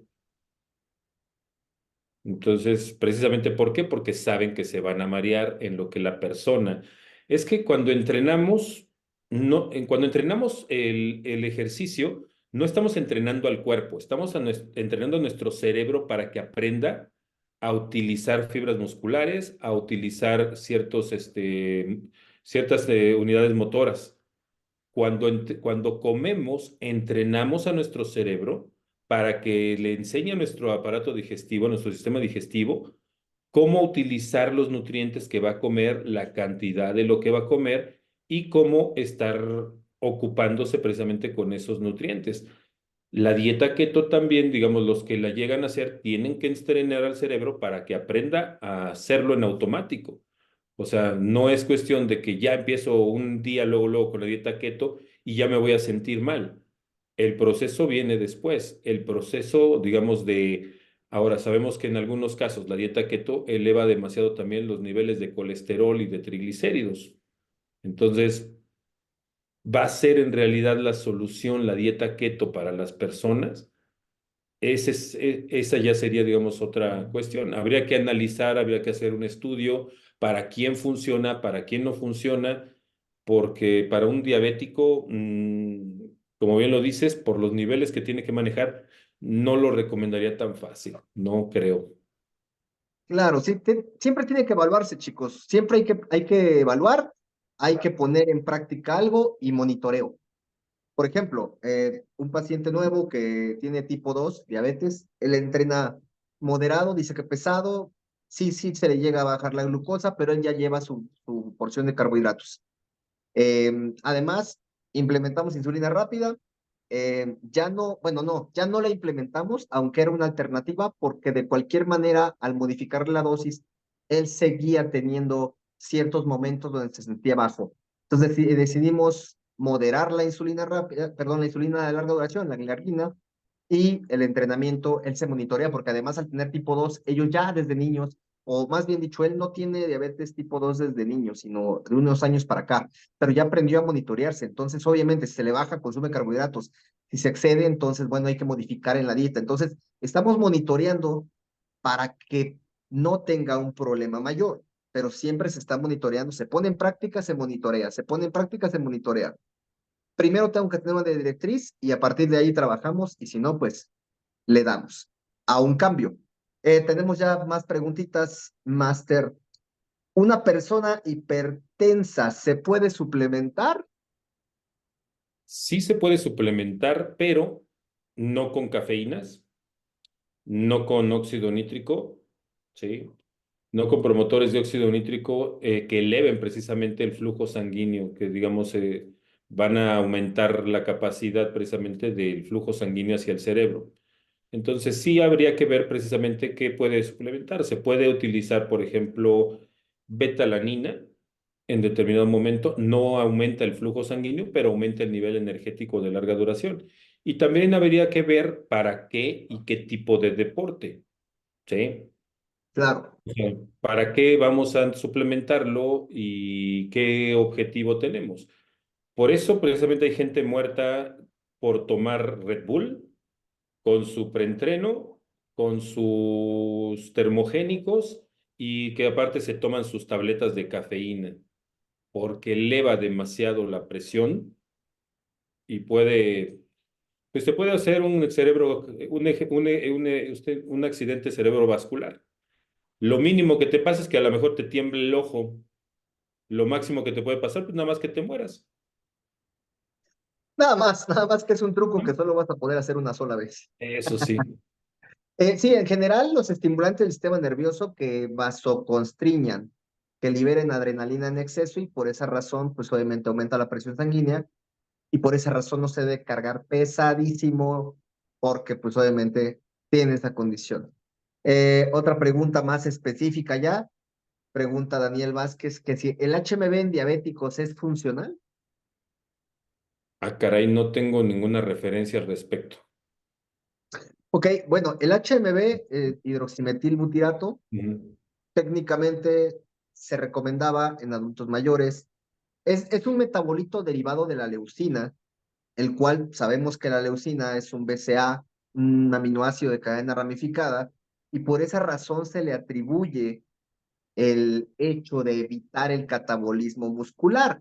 Entonces, precisamente, ¿por qué? Porque saben que se van a marear en lo que la persona. Es que cuando entrenamos, no, cuando entrenamos el ejercicio, no estamos entrenando al cuerpo, estamos entrenando a nuestro cerebro para que aprenda a utilizar fibras musculares, a utilizar ciertas unidades motoras. Cuando comemos, entrenamos a nuestro cerebro para que le enseñe a nuestro aparato digestivo, a nuestro sistema digestivo, cómo utilizar los nutrientes que va a comer, la cantidad de lo que va a comer y cómo estar ocupándose precisamente con esos nutrientes. La dieta keto también, digamos, los que la llegan a hacer, tienen que entrenar al cerebro para que aprenda a hacerlo en automático. O sea, no es cuestión de que ya empiezo un día luego con la dieta keto y ya me voy a sentir mal. El proceso viene después. El proceso, digamos, ahora sabemos que en algunos casos la dieta keto eleva demasiado también los niveles de colesterol y de triglicéridos. Entonces, ¿va a ser en realidad la solución la dieta keto para las personas? Esa ya sería, digamos, otra cuestión. Habría que analizar, habría que hacer un estudio para quién funciona, para quién no funciona, porque para un diabético, como bien lo dices, por los niveles que tiene que manejar, no lo recomendaría tan fácil, no creo. Claro, sí, siempre tiene que evaluarse, chicos. Siempre hay que evaluar, hay que poner en práctica algo y monitoreo. Por ejemplo, un paciente nuevo que tiene tipo 2 diabetes, él entrena moderado, dice que pesado, sí, sí se le llega a bajar la glucosa, pero él ya lleva su porción de carbohidratos. Además, implementamos insulina rápida. Ya no, bueno, no, ya no la implementamos, aunque era una alternativa, porque de cualquier manera, al modificar la dosis, él seguía teniendo ciertos momentos donde se sentía bajo. Entonces decidimos moderar la insulina rápida, perdón, la insulina de larga duración, la gliargina, y el entrenamiento, él se monitorea, porque además al tener tipo 2 ellos ya desde niños, o más bien dicho, él no tiene diabetes tipo 2 desde niño, sino de unos años para acá, pero ya aprendió a monitorearse. Entonces, obviamente, si se le baja, consume carbohidratos. Si se excede, entonces, bueno, hay que modificar en la dieta. Entonces, estamos monitoreando para que no tenga un problema mayor, pero siempre se está monitoreando. Se pone en práctica, se monitorea, se pone en práctica, se monitorea. Primero tengo que tener una directriz y a partir de ahí trabajamos y si no, pues le damos a un cambio. Tenemos ya más preguntitas, Master. ¿Una persona hipertensa se puede suplementar? Sí se puede suplementar, pero no con cafeínas, no con óxido nítrico, ¿sí? No con promotores de óxido nítrico que eleven precisamente el flujo sanguíneo, que digamos van a aumentar la capacidad precisamente del flujo sanguíneo hacia el cerebro. Entonces sí habría que ver precisamente qué puede suplementar. Se puede utilizar, por ejemplo, betalanina en determinado momento. No aumenta el flujo sanguíneo, pero aumenta el nivel energético de larga duración. Y también habría que ver para qué y qué tipo de deporte, ¿sí? Claro. O sea, ¿para qué vamos a suplementarlo y qué objetivo tenemos? Por eso precisamente hay gente muerta por tomar Red Bull con su preentreno, con sus termogénicos y que aparte se toman sus tabletas de cafeína porque eleva demasiado la presión y puede, pues te puede hacer un cerebro, un accidente cerebrovascular. Lo mínimo que te pasa es que a lo mejor te tiemble el ojo. Lo máximo que te puede pasar, pues nada más que te mueras. Nada más que es un truco que solo vas a poder hacer una sola vez. Eso sí. Sí, en general, los estimulantes del sistema nervioso que vasoconstriñan, que liberen adrenalina en exceso y por esa razón, pues obviamente aumenta la presión sanguínea y por esa razón no se debe cargar pesadísimo porque pues obviamente tiene esa condición. Otra pregunta más específica ya, pregunta Daniel Vázquez, que si el HMB en diabéticos es funcional. Ah, caray, no tengo ninguna referencia al respecto. Ok, bueno, el HMB, hidroximetilbutirato, Ujú. técnicamente se recomendaba en adultos mayores. Es un metabolito derivado de la leucina, el cual sabemos que la leucina es un BCA, un aminoácido de cadena ramificada, y por esa razón se le atribuye el hecho de evitar el catabolismo muscular.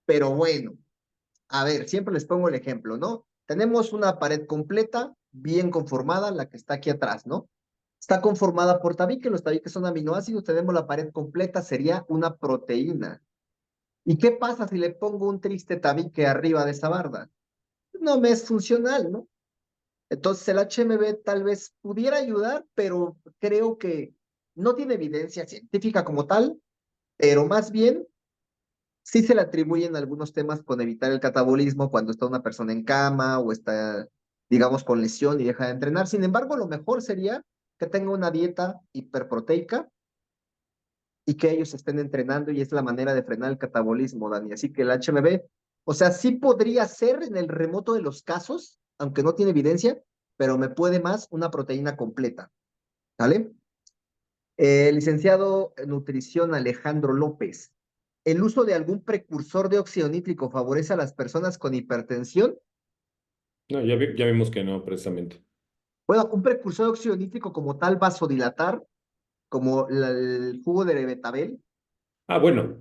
Pero bueno, a ver, siempre les pongo el ejemplo, ¿no? Tenemos una pared completa, bien conformada, la que está aquí atrás, ¿no? Está conformada por tabiques, los tabiques son aminoácidos, tenemos la pared completa, sería una proteína. ¿Y qué pasa si le pongo un triste tabique arriba de esa barda? No me es funcional, ¿no? Entonces el HMB tal vez pudiera ayudar, pero creo que no tiene evidencia científica como tal, pero más bien sí se le atribuyen algunos temas con evitar el catabolismo cuando está una persona en cama o está, digamos, con lesión y deja de entrenar. Sin embargo, lo mejor sería que tenga una dieta hiperproteica y que ellos estén entrenando y es la manera de frenar el catabolismo, Dani. Así que el HMB, o sea, sí podría ser en el remoto de los casos, aunque no tiene evidencia, pero me puede más una proteína completa, ¿vale? Licenciado en nutrición Alejandro López, ¿el uso de algún precursor de óxido nítrico favorece a las personas con hipertensión? No, ya vimos que no, precisamente. Bueno, un precursor de óxido nítrico como tal vasodilatar, como el jugo de betabel. Ah, bueno,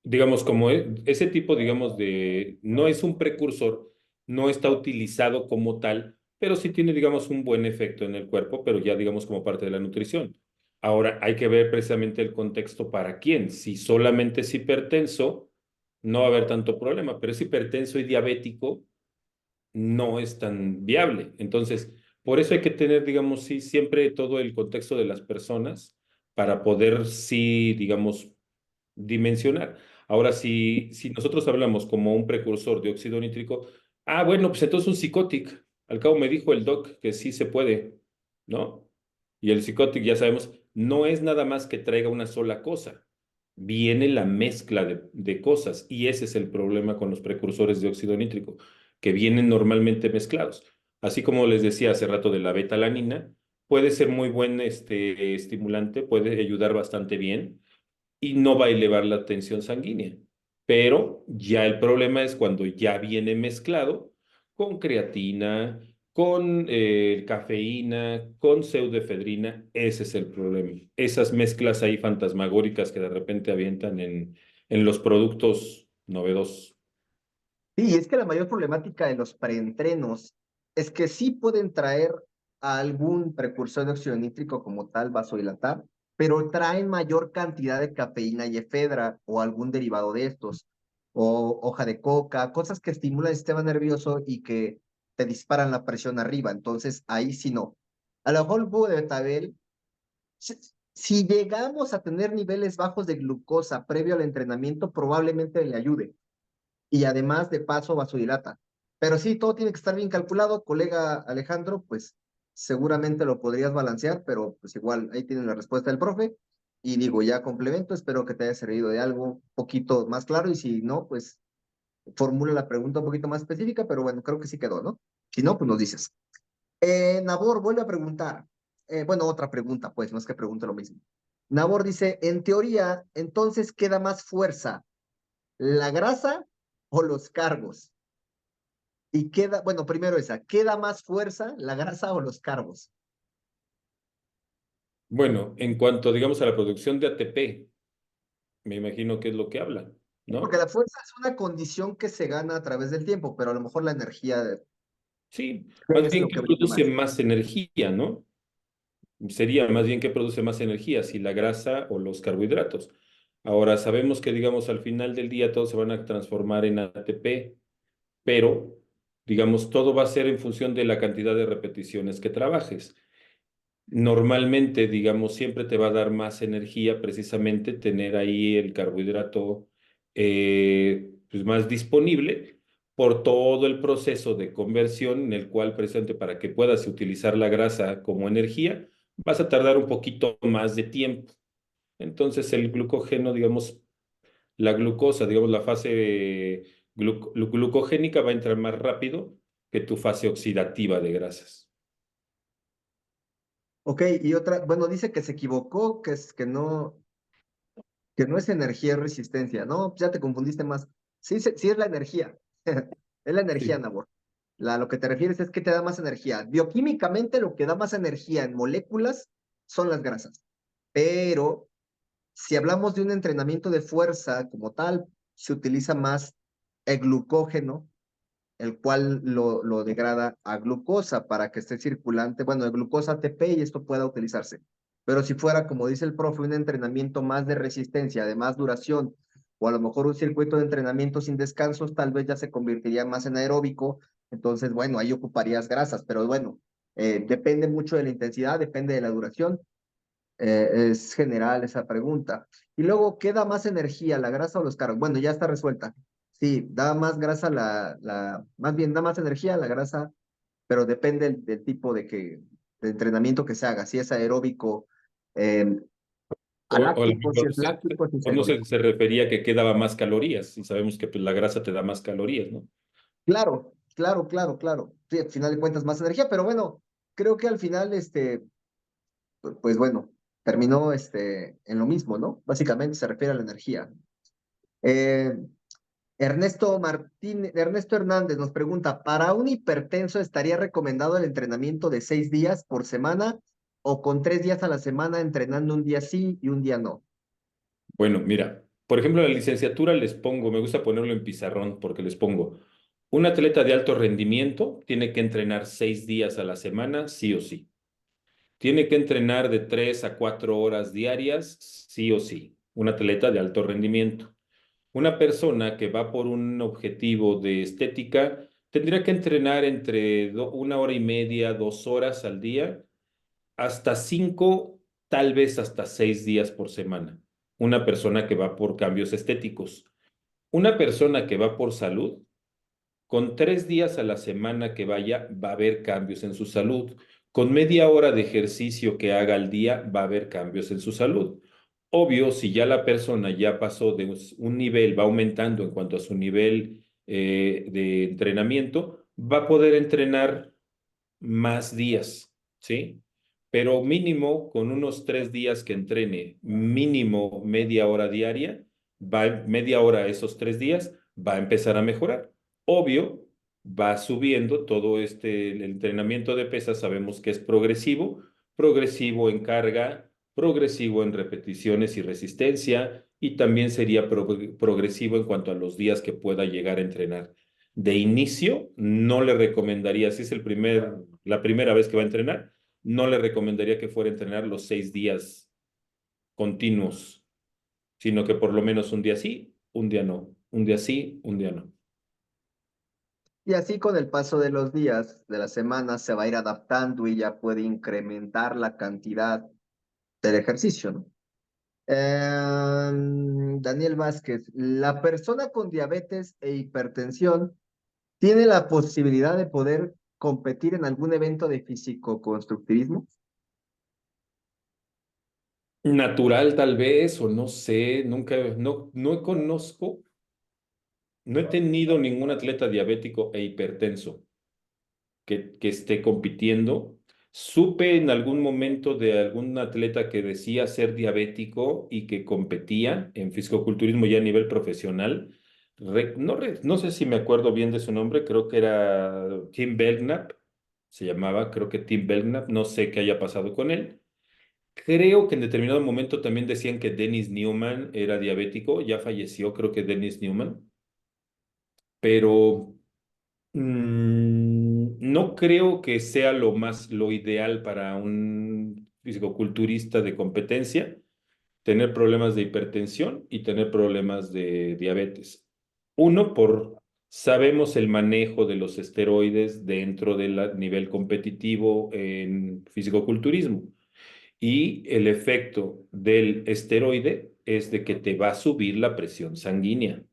digamos, como ese tipo, digamos, no es un precursor, no está utilizado como tal, pero sí tiene, digamos, un buen efecto en el cuerpo, pero ya, digamos, como parte de la nutrición. Ahora, hay que ver precisamente el contexto para quién. Si solamente es hipertenso, no va a haber tanto problema, pero es hipertenso y diabético, no es tan viable. Entonces, por eso hay que tener, digamos, sí, siempre todo el contexto de las personas para poder, sí, digamos, dimensionar. Ahora, si nosotros hablamos como un precursor de óxido nítrico, ah, bueno, pues entonces un psicótic. Al cabo me dijo el doc que sí se puede, ¿no? Y el psicótic, ya sabemos, no es nada más que traiga una sola cosa. Viene la mezcla de cosas y ese es el problema con los precursores de óxido nítrico, que vienen normalmente mezclados. Así como les decía hace rato de la betalanina, puede ser muy buen estimulante, puede ayudar bastante bien y no va a elevar la tensión sanguínea. Pero ya el problema es cuando ya viene mezclado con creatina, con cafeína, con pseudoefedrina, ese es el problema. Esas mezclas ahí fantasmagóricas que de repente avientan en los productos novedosos. Sí, es que la mayor problemática de los preentrenos es que sí pueden traer a algún precursor de óxido nítrico como tal, vasodilatar, pero traen mayor cantidad de cafeína y efedra o algún derivado de estos, o hoja de coca, cosas que estimulan el sistema nervioso y que te disparan la presión arriba. Entonces, ahí sí no. A lo mejor el jugo de betabel, si, si llegamos a tener niveles bajos de glucosa previo al entrenamiento, probablemente le ayude y además de paso vasodilata. Pero sí, todo tiene que estar bien calculado, colega Alejandro, pues seguramente lo podrías balancear, pero pues igual ahí tienen la respuesta del profe. Y digo, ya complemento, espero que te haya servido de algo un poquito más claro y si no, pues formula la pregunta un poquito más específica, pero bueno, creo que sí quedó, ¿no? Si no, pues nos dices. Nabor vuelve a preguntar, bueno, otra pregunta, pues, no es que pregunte lo mismo. Nabor dice, en teoría, entonces queda más fuerza, ¿la grasa o los carbos? Y queda, bueno, primero esa, ¿queda más fuerza, la grasa o los carbos? Bueno, en cuanto, digamos, a la producción de ATP, me imagino que es lo que habla, Porque ¿no? la fuerza es una condición que se gana a través del tiempo, pero a lo mejor la energía Sí, más es bien lo que que brilla produce más. más energía, ¿no? Sería más bien que produce más energía, si la grasa o los carbohidratos. Ahora, sabemos que, digamos, al final del día todos se van a transformar en ATP, pero, digamos, todo va a ser en función de la cantidad de repeticiones que trabajes. Normalmente, digamos, siempre te va a dar más energía precisamente tener ahí el carbohidrato pues más disponible por todo el proceso de conversión en el cual precisamente para que puedas utilizar la grasa como energía, vas a tardar un poquito más de tiempo. Entonces el glucógeno, digamos, la glucosa, digamos, la fase glucogénica va a entrar más rápido que tu fase oxidativa de grasas. Ok, y otra, bueno, dice que se equivocó, que no es energía, es resistencia. No, ya te confundiste más. Sí, sí es la energía. Es la energía, Sí. Nabor. Lo que te refieres es que te da más energía. Bioquímicamente, lo que da más energía en moléculas son las grasas. Pero si hablamos de un entrenamiento de fuerza como tal, se utiliza más el glucógeno, el cual lo degrada a glucosa para que esté circulante, bueno, de glucosa ATP y esto pueda utilizarse. Pero si fuera, como dice el profe, un entrenamiento más de resistencia, de más duración, o a lo mejor un circuito de entrenamiento sin descansos, tal vez ya se convertiría más en aeróbico, entonces, bueno, ahí ocuparías grasas, pero bueno, depende mucho de la intensidad, depende de la duración, es general esa pregunta. Y luego, ¿qué da más energía, la grasa o los carbohidratos? Bueno, ya está resuelta. Sí, da más grasa más bien da más energía la grasa, pero depende del tipo de entrenamiento que se haga. Si es aeróbico, eh, O a lo aláctico, si mejor es láctico, si es no sé, aeróbico. se refería a que quedaba más calorías y sabemos que pues, la grasa te da más calorías, ¿no? Claro, claro, claro, claro. Sí, al final de cuentas más energía, pero bueno, creo que al final, pues bueno, terminó en lo mismo, ¿no? Básicamente se refiere a la energía. Eh, Ernesto Hernández nos pregunta, ¿para un hipertenso estaría recomendado el entrenamiento de 6 días por semana o con 3 días a la semana entrenando un día sí y un día no? Bueno, mira, por ejemplo, en la licenciatura les pongo, me gusta ponerlo en pizarrón porque les pongo, un atleta de alto rendimiento tiene que entrenar 6 días a la semana, sí o sí. Tiene que entrenar de 3 a 4 horas diarias, sí o sí. Un atleta de alto rendimiento. Una persona que va por un objetivo de estética tendría que entrenar entre 1 hora y media, 2 horas al día, hasta 5, tal vez hasta 6 días por semana. Una persona que va por cambios estéticos. Una persona que va por salud, con 3 días a la semana que vaya, va a haber cambios en su salud. Con media hora de ejercicio que haga al día, va a haber cambios en su salud. Obvio, si ya la persona ya pasó de un nivel, va aumentando en cuanto a su nivel de entrenamiento, va a poder entrenar más días, ¿sí? Pero mínimo, con unos 3 días que entrene, mínimo media hora diaria, media hora esos 3 días, va a empezar a mejorar. Obvio, va subiendo todo el entrenamiento de pesas, sabemos que es progresivo, progresivo en carga, progresivo en repeticiones y resistencia, y también sería progresivo en cuanto a los días que pueda llegar a entrenar. De inicio, no le recomendaría, si es la primera vez que va a entrenar, no le recomendaría que fuera a entrenar los 6 días continuos, sino que por lo menos un día sí, un día no, un día sí, un día no. Y así con el paso de los días, de las semanas, se va a ir adaptando y ya puede incrementar la cantidad del ejercicio, ¿no? Daniel Vázquez, ¿la persona con diabetes e hipertensión tiene la posibilidad de poder competir en algún evento de físico-constructivismo? Natural tal vez, o no sé, nunca, no conozco, no he tenido ningún atleta diabético e hipertenso que esté compitiendo. Supe en algún momento de algún atleta que decía ser diabético y que competía en fisicoculturismo ya a nivel profesional. No sé si me acuerdo bien de su nombre, creo que era Tim Belknap, se llamaba, creo que Tim Belknap, no sé qué haya pasado con él. Creo que en determinado momento también decían que Dennis Newman era diabético, ya falleció, creo que Dennis Newman, pero no creo que sea lo ideal para un fisicoculturista de competencia tener problemas de hipertensión y tener problemas de diabetes. Uno, sabemos el manejo de los esteroides dentro del nivel competitivo en fisicoculturismo. Y el efecto del esteroide es de que te va a subir la presión sanguínea,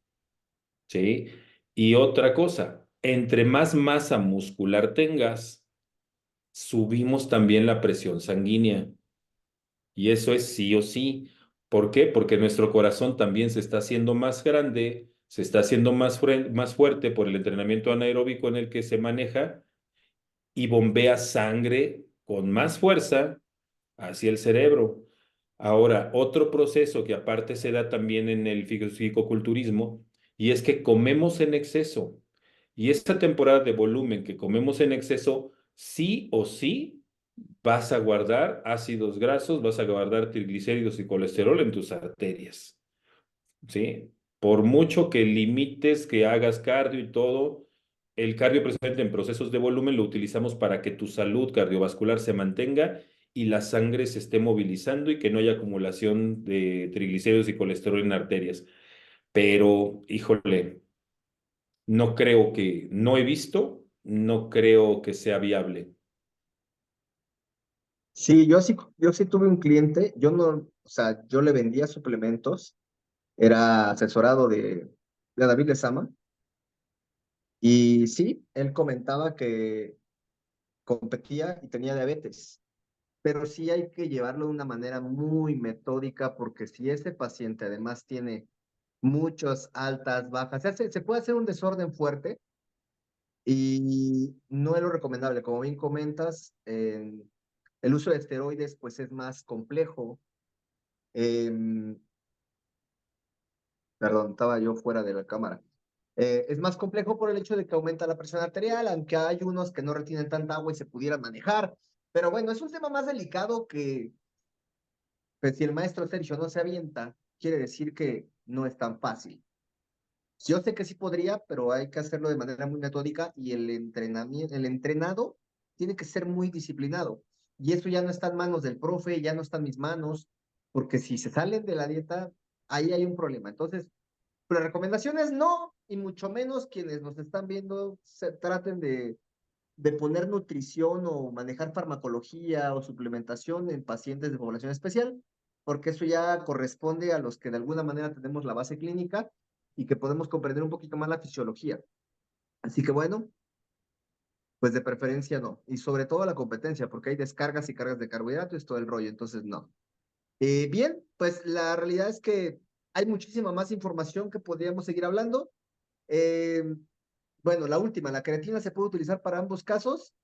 ¿sí? Y otra cosa, entre más masa muscular tengas, subimos también la presión sanguínea. Y eso es sí o sí. ¿Por qué? Porque nuestro corazón también se está haciendo más grande, se está haciendo más fuerte por el entrenamiento anaeróbico en el que se maneja y bombea sangre con más fuerza hacia el cerebro. Ahora, otro proceso que aparte se da también en el fisicoculturismo y es que comemos en exceso. Y esta temporada de volumen que comemos en exceso, sí o sí vas a guardar ácidos grasos, vas a guardar triglicéridos y colesterol en tus arterias. ¿Sí? Por mucho que limites, que hagas cardio y todo, el cardio presente en procesos de volumen lo utilizamos para que tu salud cardiovascular se mantenga y la sangre se esté movilizando y que no haya acumulación de triglicéridos y colesterol en arterias. Pero, híjole, no he visto, no creo que sea viable. Sí, yo sí tuve un cliente, yo no, o sea, yo le vendía suplementos, era asesorado de David Lezama, y sí, él comentaba que competía y tenía diabetes, pero sí hay que llevarlo de una manera muy metódica, porque si ese paciente además tiene muchas altas, bajas, se puede hacer un desorden fuerte y no es lo recomendable. Como bien comentas, el uso de esteroides pues es más complejo. em, Perdón, estaba yo fuera de la cámara. Es más complejo por el hecho de que aumenta la presión arterial, aunque hay unos que no retienen tanta agua y se pudieran manejar. Pero bueno, es un tema más delicado que, pues, si el maestro Sergio no se avienta, quiere decir que no es tan fácil. Yo sé que sí podría, pero hay que hacerlo de manera muy metódica y el entrenado tiene que ser muy disciplinado. Y eso ya no está en manos del profe, ya no está en mis manos, porque si se salen de la dieta, ahí hay un problema. Entonces, pero recomendaciones no, y mucho menos quienes nos están viendo se traten de poner nutrición o manejar farmacología o suplementación en pacientes de población especial, porque eso ya corresponde a los que de alguna manera tenemos la base clínica y que podemos comprender un poquito más la fisiología. Así que bueno, pues de preferencia no. Y sobre todo la competencia, porque hay descargas y cargas de carbohidratos y todo el rollo, entonces no. Bien, pues la realidad es que hay muchísima más información que podríamos seguir hablando. Eh, bueno, la última, la creatina se puede utilizar para ambos casos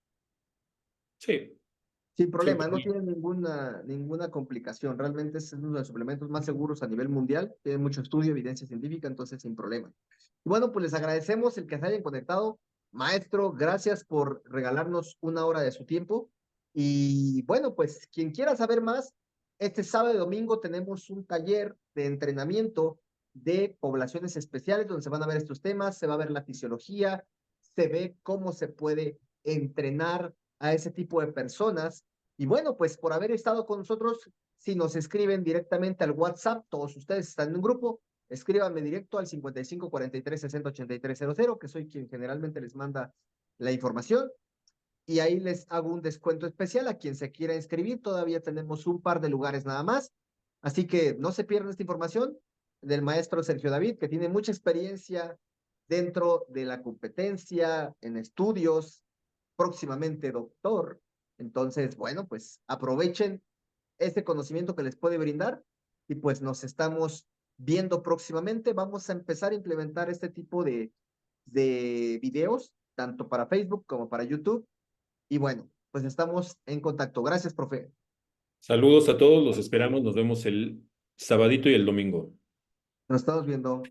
Sí, sin sin problema, no problema. tiene ninguna complicación. Realmente es uno de los suplementos más seguros a nivel mundial. Tiene mucho estudio, evidencia científica, entonces sin problema. Y bueno, pues les agradecemos el que se hayan conectado. Maestro, gracias por regalarnos una hora de su tiempo. Y bueno, pues quien quiera saber más, este sábado y domingo tenemos un taller de entrenamiento de poblaciones especiales donde se van a ver estos temas, se va a ver la fisiología, se ve cómo se puede entrenar a ese tipo de personas. Y bueno, pues por haber estado con nosotros, si nos escriben directamente al WhatsApp, todos ustedes están en un grupo, escríbanme directo al 55 43 60 83 00, que soy quien generalmente les manda la información. Y ahí les hago un descuento especial a quien se quiera inscribir. Todavía tenemos un par de lugares nada más. Así que no se pierdan esta información del maestro Sergio David, que tiene mucha experiencia dentro de la competencia, en estudios, próximamente doctor. Entonces, bueno, pues aprovechen este conocimiento que les puede brindar y pues nos estamos viendo próximamente. Vamos a empezar a implementar este tipo de videos, tanto para Facebook como para YouTube. Y bueno, pues estamos en contacto. Gracias, profe. Saludos a todos, los esperamos, nos vemos el sabadito y el domingo. Nos estamos viendo.